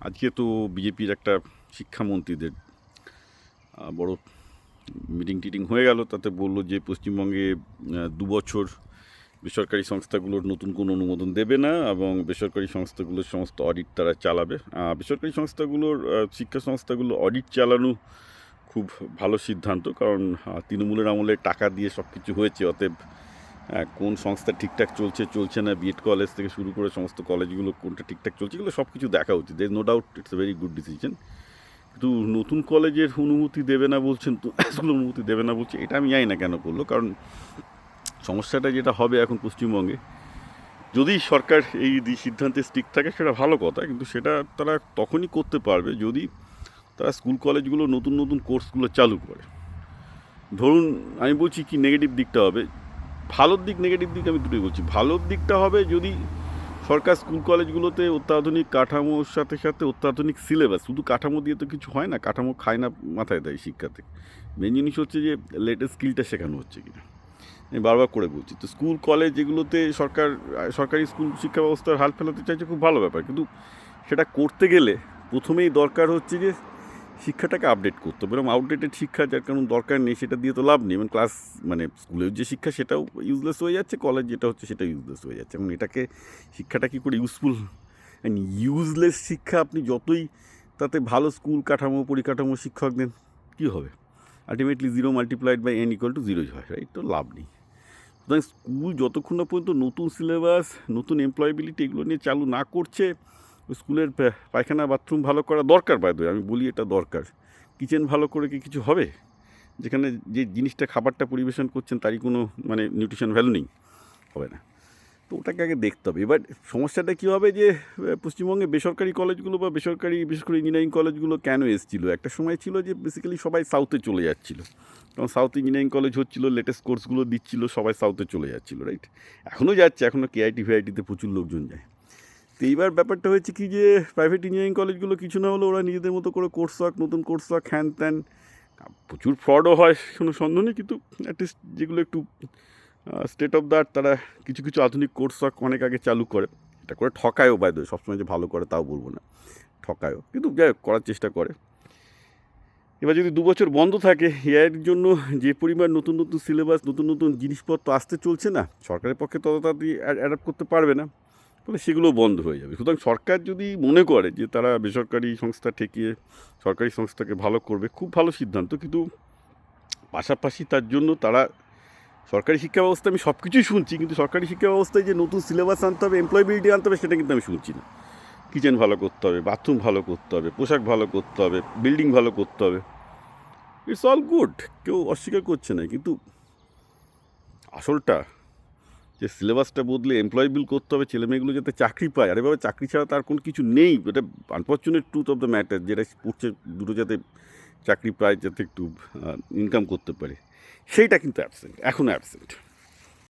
আজকে তো বিজেপির একটা শিক্ষামন্ত্রীদের বড় মিটিং টিটিং হয়ে গেল, তাতে বললো যে পশ্চিমবঙ্গে 2 বছর বেসরকারি সংস্থাগুলোর নতুন কোনো অনুমোদন দেবে না এবং বেসরকারি সংস্থাগুলোর সমস্ত অডিট তারা চালাবে। বেসরকারি সংস্থাগুলোর শিক্ষা সংস্থাগুলো অডিট চালানো খুব ভালো সিদ্ধান্ত, কারণ তৃণমূলের আমলে টাকা দিয়ে সব কিছু হয়েছে। অতএব কোন সংস্থা ঠিকঠাক চলছে না, বিএড কলেজ থেকে শুরু করে সমস্ত কলেজগুলো কোনটা ঠিকঠাক চলছে, এগুলো সব কিছু দেখা উচিত। There no doubt it's a very good decision. কিন্তু নতুন কলেজের অনুমতি দেবে না বলছেন, তো স্কুল অনুমতি দেবে না বলছে, এটা আমি জানি না কেন করলো। কারণ সমস্যাটা যেটা হবে এখন পশ্চিমবঙ্গে, যদি সরকার এই সিদ্ধান্তে স্টিক থাকে সেটা ভালো কথা, কিন্তু সেটা তারা তখনই করতে পারবে যদি তারা স্কুল কলেজগুলো নতুন নতুন কোর্সগুলো চালু করে। ধরুন, আমি বলছি কি নেগেটিভ দিকটা হবে, ভালোর দিক নেগেটিভ দিক আমি দুটোই বলছি। ভালোর দিকটা হবে যদি সরকার স্কুল কলেজগুলোতে অত্যাধুনিক কাঠামোর সাথে সাথে অত্যাধুনিক সিলেবাস, শুধু কাঠামো দিয়ে তো কিছু হয় না, কাঠামো খায় না মাথায় দেয় শিক্ষাতে। মেন জিনিস হচ্ছে যে লেটেস্ট স্কিলটা শেখানো হচ্ছে কিনা, আমি বারবার করে বলছি। তো স্কুল কলেজ এগুলোতে সরকারি স্কুল শিক্ষা ব্যবস্থার হাল ফেলাতে চাইছে, খুব ভালো ব্যাপার, কিন্তু সেটা করতে গেলে প্রথমেই দরকার হচ্ছে যে শিক্ষাটাকে আপডেট করতে হবে। এরকম আউটডেটেড শিক্ষা যার কারণ দরকার নেই সেটা দিয়ে তো লাভ নেই। এবং স্কুলের যে শিক্ষা সেটাও ইউজলেস হয়ে যাচ্ছে, কলেজ যেটা হচ্ছে সেটা ইউজলেস হয়ে যাচ্ছে। এবং এটাকে শিক্ষাটা কী করে ইউজফুল অ্যান্ড ইউজলেস শিক্ষা, আপনি যতই তাতে ভালো স্কুল কাঠামো পরিকাঠামো শিক্ষক দেন, কী হবে? আলটিমেটলি 0 মাল্টিপ্লাইড বাই n = 0 হয়, রাইট? তো লাভ নেই। সুতরাং স্কুল যতক্ষণ না পর্যন্ত নতুন সিলেবাস, নতুন এমপ্লয়েবিলিটি এগুলো নিয়ে চালু না করছে, স্কুলের পায়খানা বাথরুম ভালো করা দরকার। আমি বলি এটা দরকার। কিচেন ভালো করে কি কিছু হবে? যেখানে যে জিনিসটা খাবারটা পরিবেশন করছেন তারই কোনো নিউট্রিশন ভ্যালু নেই, হবে না। তো ওটাকে আগে দেখতে হবে। এবার সমস্যাটা কী হবে যে পশ্চিমবঙ্গে বেসরকারি কলেজগুলো বা বিশেষ করে ইঞ্জিনিয়ারিং কলেজগুলো কেন এসেছিলো? একটা সময় ছিল যে বেসিক্যালি সবাই সাউথে চলে যাচ্ছিলো, কারণ সাউথ ইঞ্জিনিয়ারিং কলেজ হচ্ছিলো, লেটেস্ট কোর্সগুলো দিচ্ছিলো, সবাই সাউথে চলে যাচ্ছিলো, রাইট? এখনও যাচ্ছে, এখনও কেআইটি ফেআইটিতে প্রচুর লোকজন যায়। তো এইবার ব্যাপারটা হয়েছে কি যে প্রাইভেট ইঞ্জিনিয়ারিং কলেজগুলো কিছু না হলেও ওরা নিজেদের মতো করে কোর্স ওয়ার্ক, নতুন কোর্স ওয়ার্ক, হ্যান ত্যান, প্রচুর ফ্রডও হয়, কোনো সন্দেহ নেই, কিন্তু অ্যাটলিস্ট যেগুলো একটু স্টেট অফ দ্য আর্ট, তারা কিছু কিছু আধুনিক কোর্স ওয়ার্ক অনেক আগে চালু করে। এটা করে ঠকায়ও, সবসময় যে ভালো করে তাও বলবো না, ঠকায়ও, কিন্তু যাই করার চেষ্টা করে। এবার যদি 2 বছর বন্ধ থাকে, এর জন্য যে পরিমাণ নতুন নতুন সিলেবাস, নতুন নতুন জিনিসপত্র আসতে চলছে না, সরকারের পক্ষে তত তাড়াতাড়ি অ্যাডাপ্ট করতে পারবে না, ফলে সেগুলো বন্ধ হয়ে যাবে। সুতরাং সরকার যদি মনে করে যে তারা বেসরকারি সংস্থা ঠেকিয়ে সরকারি সংস্থাকে ভালো করবে, খুব ভালো সিদ্ধান্ত, কিন্তু পাশাপাশি তার জন্য তারা সরকারি শিক্ষা ব্যবস্থা, আমি সব কিছুই শুনছি, কিন্তু সরকারি শিক্ষা ব্যবস্থায় যে নতুন সিলেবাস আনতে হবে, এমপ্লয়েবিলিটি আনতে হবে, সেটা কিন্তু আমি শুনছি না। কিচেন ভালো করতে হবে, বাথরুম ভালো করতে হবে, পোশাক ভালো করতে হবে, বিল্ডিং ভালো করতে হবে, ইটস অল গুড, কেউ অস্বীকার করছে না, কিন্তু আসলটা যে সিলেবাসটা বদলে এমপ্লয়েবল করতে হবে, ছেলেমেয়েগুলো যাতে চাকরি পায়। আরে বাবা, চাকরি ছাড়া তার কোনো কিছু নেই, এটা unfortunate truth of the matter. যেটা পড়ছে দুটো যাতে চাকরি পায়, যাতে একটু ইনকাম করতে পারে, সেইটা কিন্তু অ্যাবসেন্ট, এখনও অ্যাবসেন্ট।